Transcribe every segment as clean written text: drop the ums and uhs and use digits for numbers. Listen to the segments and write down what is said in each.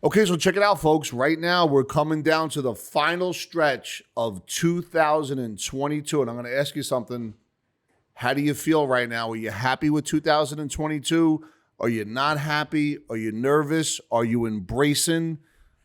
Okay, so check it out, folks. Right now, we're coming down to the final stretch of 2022. And I'm going to ask you something. How do you feel right now? Are you happy with 2022? Are you not happy? Are you nervous? Are you embracing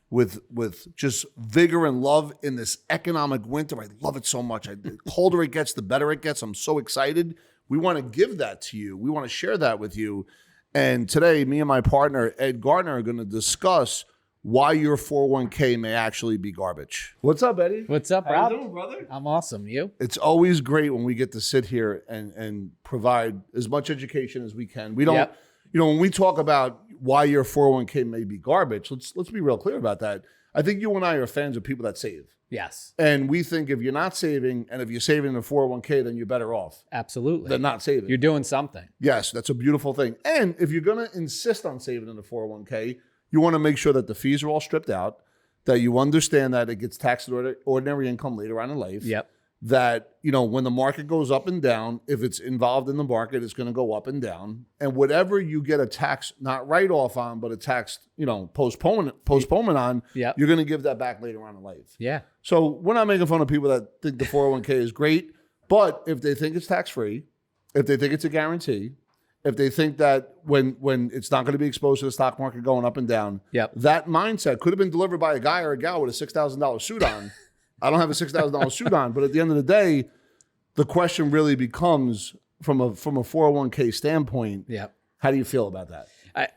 with just vigor and love in this economic winter? I love it so much. The colder it gets, the better it gets. I'm so excited. We want to give that to you. We want to share that with you. And today, me and my partner, Ed Gartner, are going to discuss why your 401k may actually be garbage. What's up, Eddie? What's up, How Rob? you doing, brother? I'm awesome. You? It's always great when we get to sit here and provide as much education as we can. We don't, Yep. when we talk about why your 401k may be garbage, let's be real clear about that. I think you and I are fans of people that save. Yes, And we think if you're not saving and if you're saving in a 401k, then you're better off absolutely. than not saving. You're doing something. Yes, that's a beautiful thing. And if you're going to insist on saving in a 401k, you want to make sure that the fees are all stripped out, that you understand that it gets taxed at ordinary income later on in life. Yep. That, when the market goes up and down, if it's involved in the market, it's going to go up and down. And whatever you get a tax, not write-off on, but a tax, postponement on, Yep. you're going to give that back later on in life. Yeah. So we're not making fun of people that think the 401k is great, but if they think it's tax-free, if they think it's a guarantee, if they think that when it's not going to be exposed to the stock market going up and down, Yep. that mindset could have been delivered by a guy or a gal with a $6,000 suit on. I don't have a $6,000 suit on, but at the end of the day, the question really becomes from a 401k standpoint, Yep. how do you feel about that?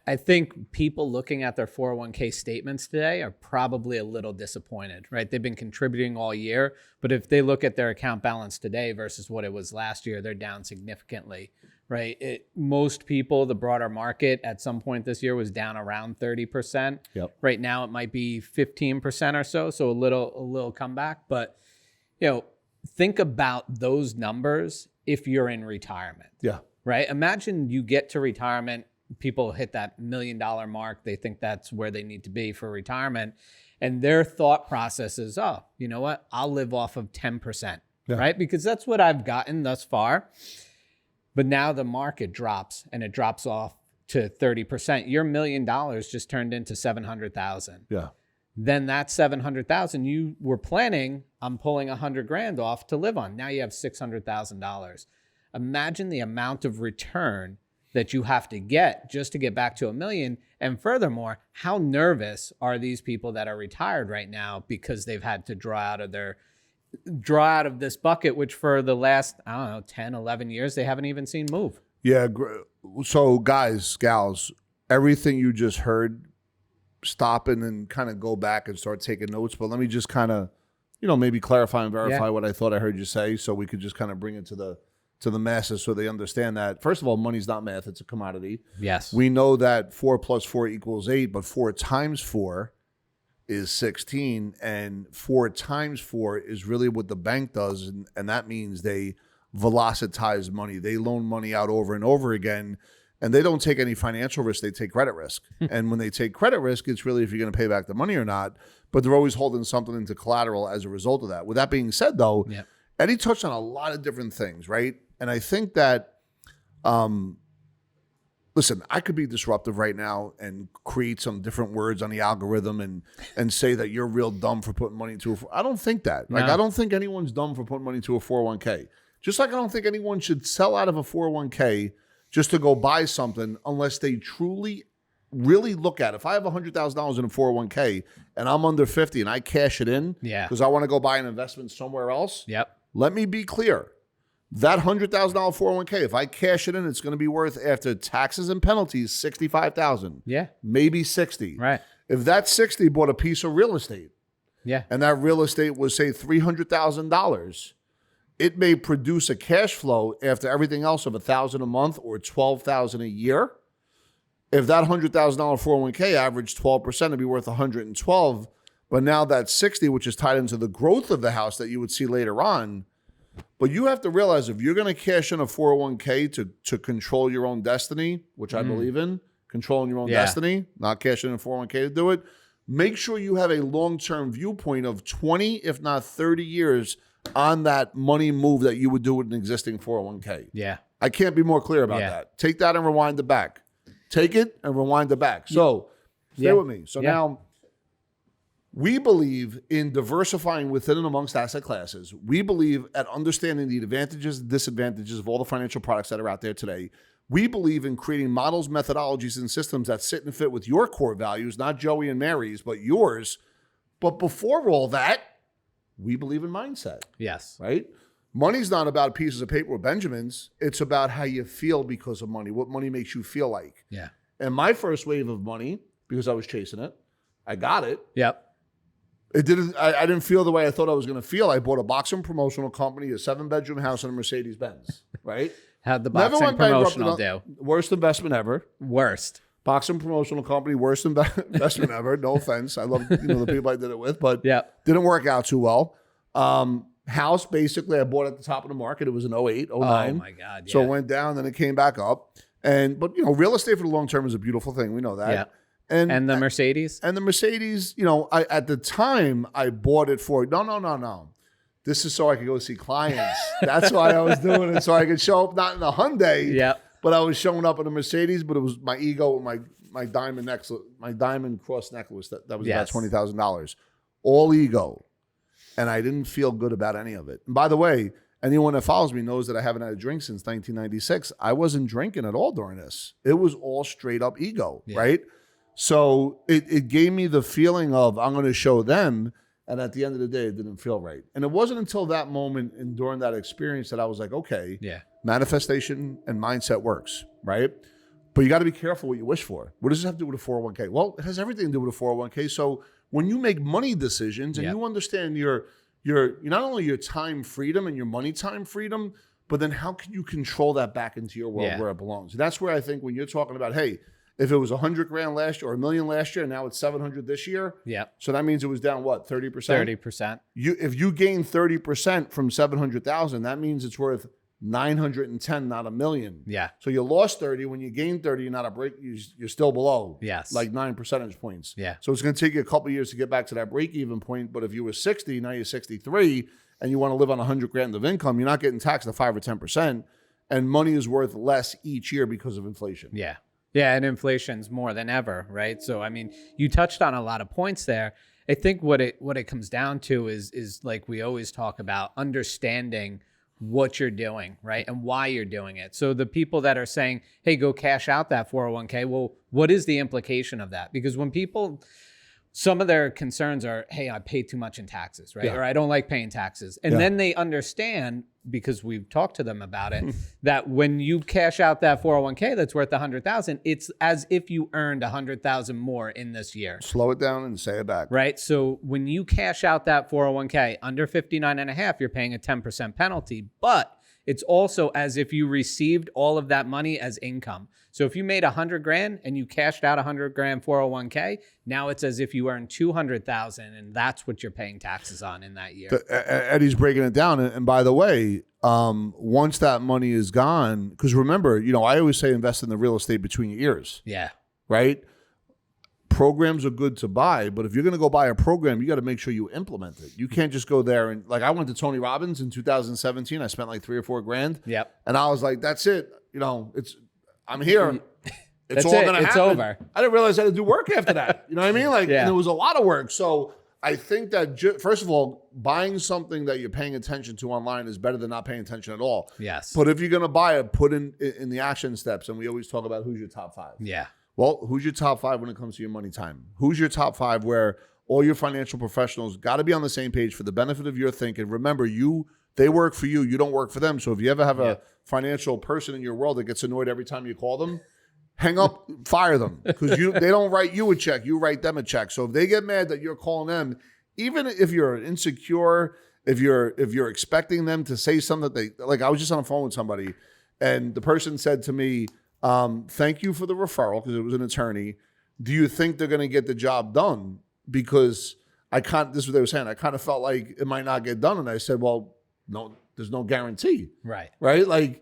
I think people looking at their 401k statements today are probably a little disappointed, right? They've been contributing all year, but if they look at their account balance today versus what it was last year, they're down significantly, right? Most people, the broader market at some point this year was down around 30%. Yep. Right now it might be 15% or so a little comeback. But, think about those numbers if you're in retirement. Yeah. Right? Imagine you get to retirement, people hit that $1 million mark. They think that's where they need to be for retirement. And their thought process is, oh, you know what? I'll live off of 10%, right? Because that's what I've gotten thus far. But now the market drops and it drops off to 30%. Your $1 million just turned into 700,000. Yeah. Then that 700,000 you were planning on pulling 100 grand off to live on. Now you have $600,000. Imagine the amount of return that you have to get just to get back to $1 million. And furthermore, how nervous are these people that are retired right now because they've had to draw out of this bucket, which for the last, 10, 11 years, they haven't even seen move. Yeah. So guys, gals, everything you just heard, stop and kind of go back and start taking notes. But let me just kind of, maybe clarify and verify what I thought I heard you say, so we could just kind of bring it to the masses so they understand that, first of all, money's not math, it's a commodity. Yes. We know that 4 + 4 = 8, but 4 times 4 is 16, and 4 times 4 is really what the bank does, and that means they velocitize money. They loan money out over and over again, and they don't take any financial risk, they take credit risk. And when they take credit risk, it's really if you're going to pay back the money or not, but they're always holding something into collateral as a result of that. With that being said, though, Eddie touched on a lot of different things, right? And I think that, listen, I could be disruptive right now and create some different words on the algorithm and say that you're real dumb for putting money into I don't think that. Like, I don't think anyone's dumb for putting money into a 401k. Just like I don't think anyone should sell out of a 401k just to go buy something unless they truly, really look at it. If I have $100,000 in a 401k and I'm under 50 and I cash it in because I want to go buy an investment somewhere else, let me be clear. That $100,000 401k, if I cash it in, it's going to be worth, after taxes and penalties, $65,000. Yeah. Maybe 60. Right. If that 60 bought a piece of real estate, and that real estate was, say, $300,000, it may produce a cash flow after everything else of $1,000 a month or $12,000 a year. If that $100,000 401k averaged 12%, it'd be worth $112. But now that 60, which is tied into the growth of the house that you would see later on. But you have to realize, if you're going to cash in a 401k to control your own destiny, which I believe in, controlling your own destiny, not cashing in a 401k to do it, make sure you have a long-term viewpoint of 20, if not 30 years on that money move that you would do with an existing 401k. Yeah. I can't be more clear about that. Take that and rewind it back. Take it and rewind it back. So stay with me. So now We believe in diversifying within and amongst asset classes. We believe at understanding the advantages and disadvantages of all the financial products that are out there today. We believe in creating models, methodologies, and systems that sit and fit with your core values, not Joey and Mary's, but yours. But before all that, we believe in mindset. Yes. Right? Money's not about pieces of paper or Benjamins. It's about how you feel because of money, what money makes you feel like. Yeah. And my first wave of money, because I was chasing it, I got it. Yep. It didn't. I didn't feel the way I thought I was going to feel. I bought a boxing promotional company, a 7-bedroom house, and a Mercedes Benz. Right? How'd the boxing promotional do? Worst investment ever. Worst. Boxing promotional company, worst investment ever. No offense. I love the people I did it with, but didn't work out too well. House, basically, I bought at the top of the market. It was in 08, 09. Oh my God. Yeah. So it went down, then it came back up. But real estate for the long term is a beautiful thing. We know that. Yeah. And the Mercedes? And the Mercedes, at the time I bought it for, no. This is so I could go see clients. That's why I was doing it. So I could show up not in a Hyundai, but I was showing up in a Mercedes, but it was my ego and my diamond necklace, my diamond cross necklace that was about $20,000. All ego. And I didn't feel good about any of it. And by the way, anyone that follows me knows that I haven't had a drink since 1996. I wasn't drinking at all during this. It was all straight up ego, right? So it gave me the feeling of I'm going to show them. And at the end of the day, it didn't feel right. And it wasn't until that moment and during that experience that I was like, okay, manifestation and mindset works, right? But you got to be careful what you wish for. What does this have to do with a 401k? Well, it has everything to do with a 401k. So when you make money decisions and you understand your not only your time freedom and your money time freedom, but then how can you control that back into your world where it belongs? And that's where I think when you're talking about, hey, if it was $100,000 last year or $1 million last year, and now it's 700 this year. Yeah. So that means it was down what, 30%? 30%. If you gain 30% from 700,000, that means it's worth 910, not $1 million. Yeah. So you lost 30. When you gain 30, you're not you're still below. Yes. Like 9 percentage points. Yeah. So it's going to take you a couple of years to get back to that break-even point. But if you were 60, now you're 63, and you want to live on $100,000 of income, you're not getting taxed at 5 or 10%, and money is worth less each year because of inflation. Yeah. Yeah, and inflation's more than ever, right? So, I mean, you touched on a lot of points there. I think what it comes down to is like we always talk about understanding what you're doing, right? And why you're doing it. So the people that are saying, hey, go cash out that 401k, well, what is the implication of that? Because when people, some of their concerns are, hey, I pay too much in taxes, right? Or I don't like paying taxes. And then they understand, because we've talked to them about it, that when you cash out that 401k that's worth $100,000, it's as if you earned $100,000 more in this year. Slow it down and say it back. Right. So when you cash out that 401k under 59.5, you're paying a 10% penalty, but it's also as if you received all of that money as income. So if you made $100,000 and you cashed out $100,000 401k, now it's as if you earned $200,000, and that's what you're paying taxes on in that year. Eddie's breaking it down, and by the way, once that money is gone, because remember, I always say invest in the real estate between your ears. Yeah. Right. Programs are good to buy, but if you're going to go buy a program, you got to make sure you implement it. You can't just go there and I went to Tony Robbins in 2017. I spent like $3 or $4 grand. Yep. And I was like, that's it. I'm here. It's all going to happen. It's over. I didn't realize I had to do work after that. You know what I mean? And it was a lot of work. So I think that first of all, buying something that you're paying attention to online is better than not paying attention at all. Yes. But if you're going to buy it, put in the action steps. And we always talk about who's your top 5. Yeah. Well, who's your top 5 when it comes to your money time? Who's your top 5 where all your financial professionals got to be on the same page for the benefit of your thinking? Remember, they work for you. You don't work for them. So if you ever have a financial person in your world that gets annoyed every time you call them, hang up, fire them, because they don't write you a check. You write them a check. So if they get mad that you're calling them, even if you're insecure, if you're expecting them to say something that I was just on the phone with somebody, and the person said to me, thank you for the referral, because it was an attorney. Do you think they're going to get the job done? Because this is what they were saying. I kind of felt like it might not get done. And I said, well, no, there's no guarantee. Right. Right. Like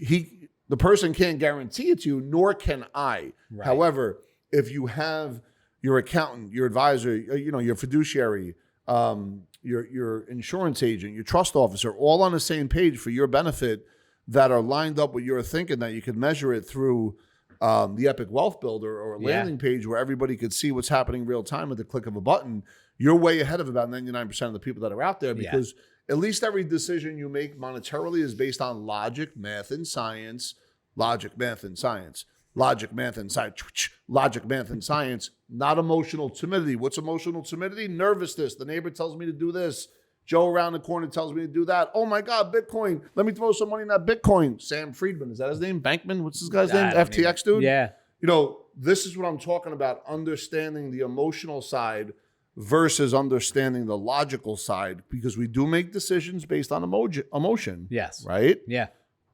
the person can't guarantee it to you, nor can I. Right. However, if you have your accountant, your advisor, your fiduciary, your insurance agent, your trust officer, all on the same page for your benefit, that are lined up with your thinking, that you can measure it through the Epic Wealth Builder or a landing page where everybody could see what's happening real time at the click of a button, you're way ahead of about 99% of the people that are out there, because at least every decision you make monetarily is based on logic, math, and science. Logic, math, and science. Logic, math, and science. Logic, math, and science. Not emotional timidity. What's emotional timidity? Nervousness. The neighbor tells me to do this. Joe around the corner tells me to do that. Oh my God, Bitcoin. Let me throw some money in that Bitcoin. Sam Friedman, is that his name? Bankman? What's this guy's name? FTX dude? Yeah. You know, this is what I'm talking about, understanding the emotional side versus understanding the logical side, because we do make decisions based on emotion. Yes. Right? Yeah.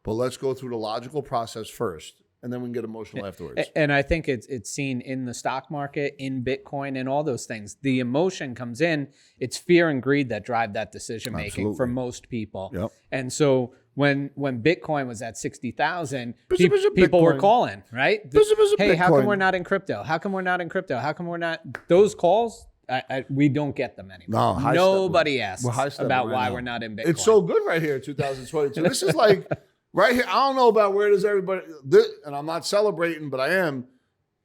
But let's go through the logical process first, and then we can get emotional afterwards. And I think it's seen in the stock market, in Bitcoin, and all those things. The emotion comes in. It's fear and greed that drive that decision making for most people. Yep. And so when Bitcoin was at 60,000, people were calling, right? Hey, how come we're not in crypto? How come we're not in crypto? How come we're not? Those calls, we don't get them anymore. No, nobody asks about why we're not in Bitcoin. It's so good right here, 2022. This is like right here. I don't know about where does everybody, and I'm not celebrating, but I am.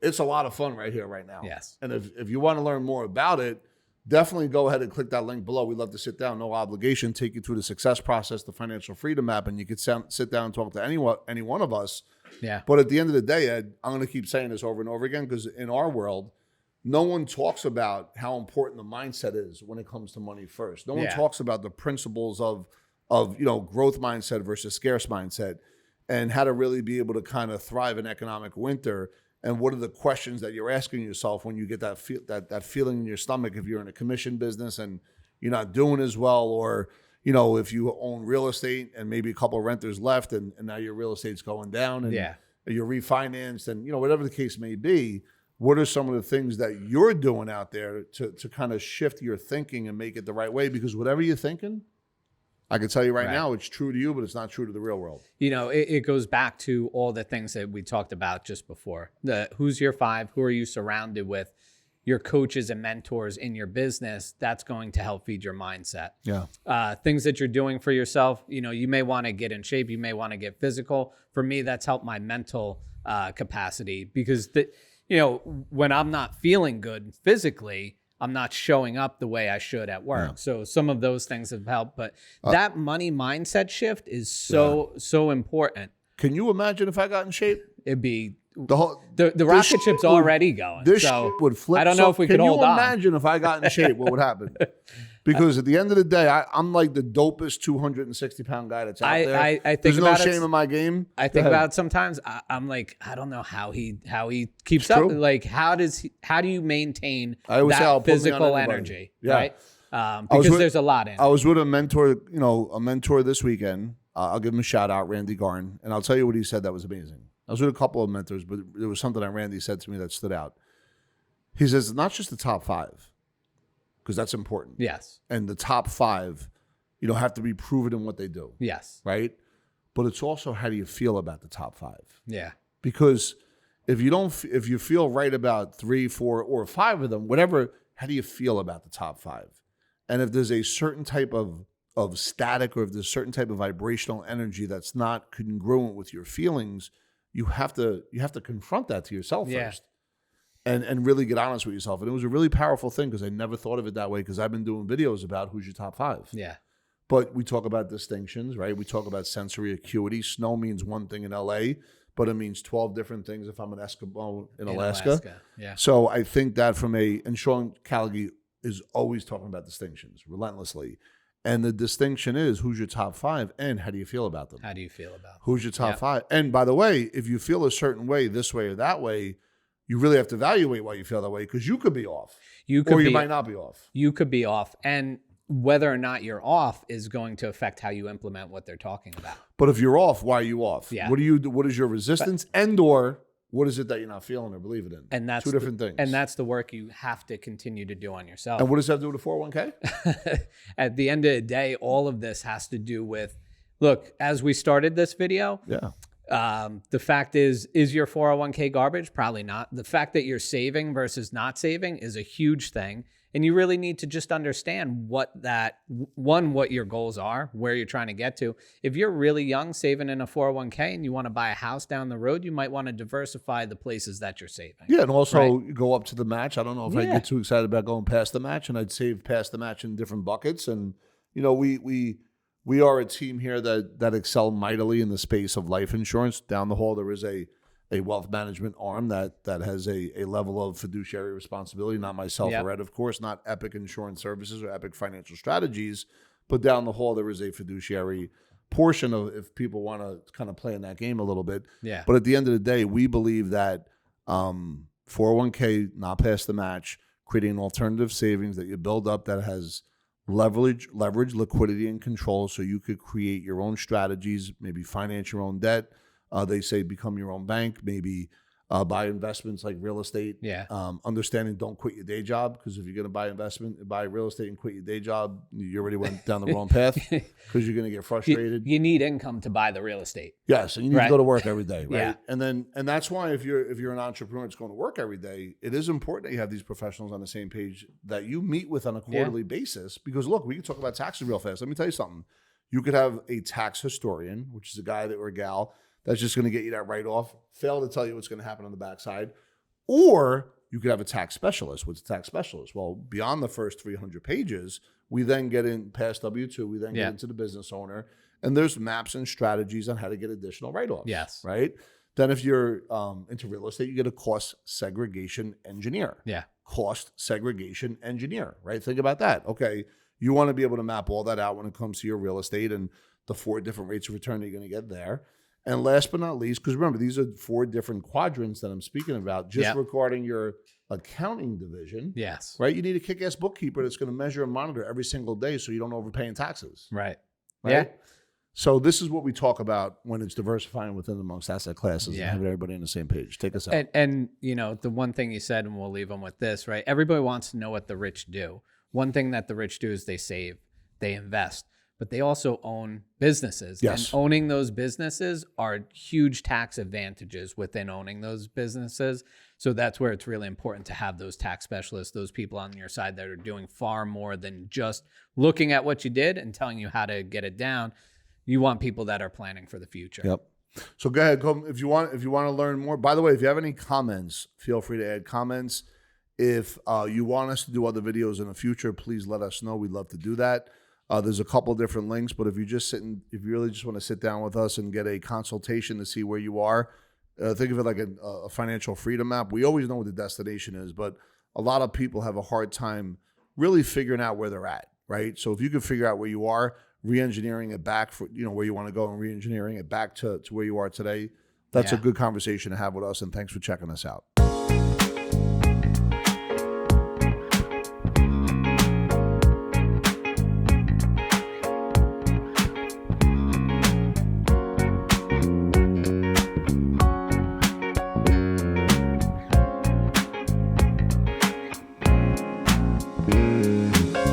It's a lot of fun right here, right now. Yes. And if you want to learn more about it, definitely go ahead and click that link below. We'd love to sit down, no obligation, take you through the success process, the financial freedom map, and you could sit down and talk to any one of us. Yeah. But at the end of the day, Ed, I'm going to keep saying this over and over again, because in our world, no one talks about how important the mindset is when it comes to money first. No one talks about the principles of growth mindset versus scarce mindset, and how to really be able to kind of thrive in economic winter. And what are the questions that you're asking yourself when you get that feeling in your stomach, if you're in a commission business and you're not doing as well, or if you own real estate and maybe a couple of renters left and now your real estate's going down and you're refinanced, and whatever the case may be. What are some of the things that you're doing out there to kind of shift your thinking and make it the right way? Because whatever you're thinking, I can tell you right now, it's true to you, but it's not true to the real world. It goes back to all the things that we talked about just before. Who's your five? Who are you surrounded with? Your coaches and mentors in your business. That's going to help feed your mindset. Yeah. Things that you're doing for yourself. You may want to get in shape. You may want to get physical. For me, that's helped my mental capacity, because when I'm not feeling good physically, I'm not showing up the way I should at work. Yeah. So some of those things have helped, but that money mindset shift is so important. Can you imagine if I got in shape? It'd be the rocket ship's already going. This ship would flip. I don't know if we could hold on. Can you imagine if I got in shape, what would happen? Because at the end of the day, I'm like the dopest 260-pound guy that's out there. I think there's about no shame in my game. I think about it sometimes. I'm like, I don't know how he keeps up. Like, how do you maintain that physical energy? Yeah. Right? Because there's a lot in it. I was with a mentor this weekend. I'll give him a shout out, Randy Garn, and I'll tell you what he said that was amazing. I was with a couple of mentors, but there was something that Randy said to me that stood out. He says, not just the top five, because that's important. Yes. And the top five, have to be proven in what they do. Yes. Right? But it's also, how do you feel about the top five? Yeah. Because if you feel right about 3, 4, or 5 of them, whatever, how do you feel about the top five? And if there's a certain type of static, or if there's a certain type of vibrational energy that's not congruent with your feelings, you have to confront that to yourself first. And really get honest with yourself. And it was a really powerful thing, because I never thought of it that way, because I've been doing videos about who's your top 5. Yeah. But we talk about distinctions, right? We talk about sensory acuity. Snow means one thing in LA, but it means 12 different things if I'm an Eskimo in Alaska. Yeah. So I think that and Sean Callaghy is always talking about distinctions relentlessly. And the distinction is, who's your top 5 and how do you feel about them? How do you feel about them? Who's your top 5? And by the way, if you feel a certain way, this way or that way, you really have to evaluate why you feel that way, because you could be off. You might not be off. You could be off. And whether or not you're off is going to affect how you implement what they're talking about. But if you're off, why are you off? Yeah. What do you do? What is your resistance or what is it that you're not feeling or believing in? And that's two different things. And that's the work you have to continue to do on yourself. And what does that do with a 401k? At the end of the day, all of this has to do with, look, as we started this video, the fact is your 401k garbage? Probably not. The fact that you're saving versus not saving is a huge thing. And you really need to just understand what your goals are, where you're trying to get to. If you're really young, saving in a 401k and you want to buy a house down the road, you might want to diversify the places that you're saving. Yeah, and also go up to the match. I don't know if I get too excited about going past the match, and I'd save past the match in different buckets. And, we are a team here that excel mightily in the space of life insurance. Down the hall, there is a wealth management arm that has a level of fiduciary responsibility. Not myself or Ed, of course, not Epic Insurance Services or Epic Financial Strategies, but down the hall there is a fiduciary portion of if people want to kind of play in that game a little bit. Yeah. But at the end of the day, we believe that 401k, not past the match, creating an alternative savings that you build up that has leverage, liquidity, and control, so you could create your own strategies, maybe finance your own debt. They say become your own bank, maybe buy investments like real estate. Yeah. Understanding don't quit your day job, because if you're going to buy real estate and quit your day job, you already went down the wrong path because you're going to get frustrated. You need income to buy the real estate. Yes, and you need to go to work every day, right? Yeah. And that's why if you're an entrepreneur that's going to work every day, it is important that you have these professionals on the same page that you meet with on a quarterly basis. Because look, we can talk about taxes real fast. Let me tell you something. You could have a tax historian, which is a guy or a gal that's just going to get you that write-off, fail to tell you what's going to happen on the backside. Or you could have a tax specialist. What's a tax specialist? Well, beyond the first 300 pages, we then get in past W-2, we then get into the business owner, and there's maps and strategies on how to get additional write-offs. Yes. Right? Then if you're into real estate, you get a cost segregation engineer. Yeah. Cost segregation engineer, right? Think about that. Okay, you want to be able to map all that out when it comes to your real estate and the 4 different rates of return that you're going to get there. And last but not least, because remember, these are 4 different quadrants that I'm speaking about, just regarding your accounting division. Yes. Right? You need a kick-ass bookkeeper that's going to measure and monitor every single day so you don't overpay in taxes. Right. Yeah. So this is what we talk about when it's diversifying within amongst asset classes and having everybody on the same page. Take us out. And the one thing you said, and we'll leave them with this, right? Everybody wants to know what the rich do. One thing that the rich do is they save, they invest. But they also own businesses. Yes. And owning those businesses are huge tax advantages within owning those businesses. So that's where it's really important to have those tax specialists, those people on your side that are doing far more than just looking at what you did and telling you how to get it down. You want people that are planning for the future. Yep. So go ahead, come if you want to learn more. By the way, if you have any comments, feel free to add comments. If you want us to do other videos in the future, please let us know. We'd love to do that. There's a couple different links, but if you really just want to sit down with us and get a consultation to see where you are, think of it like a financial freedom map. We always know what the destination is, but a lot of people have a hard time really figuring out where they're at, right? So if you can figure out where you are, re-engineering it back for where you want to go and re-engineering it back to where you are today, that's a good conversation to have with us. And thanks for checking us out.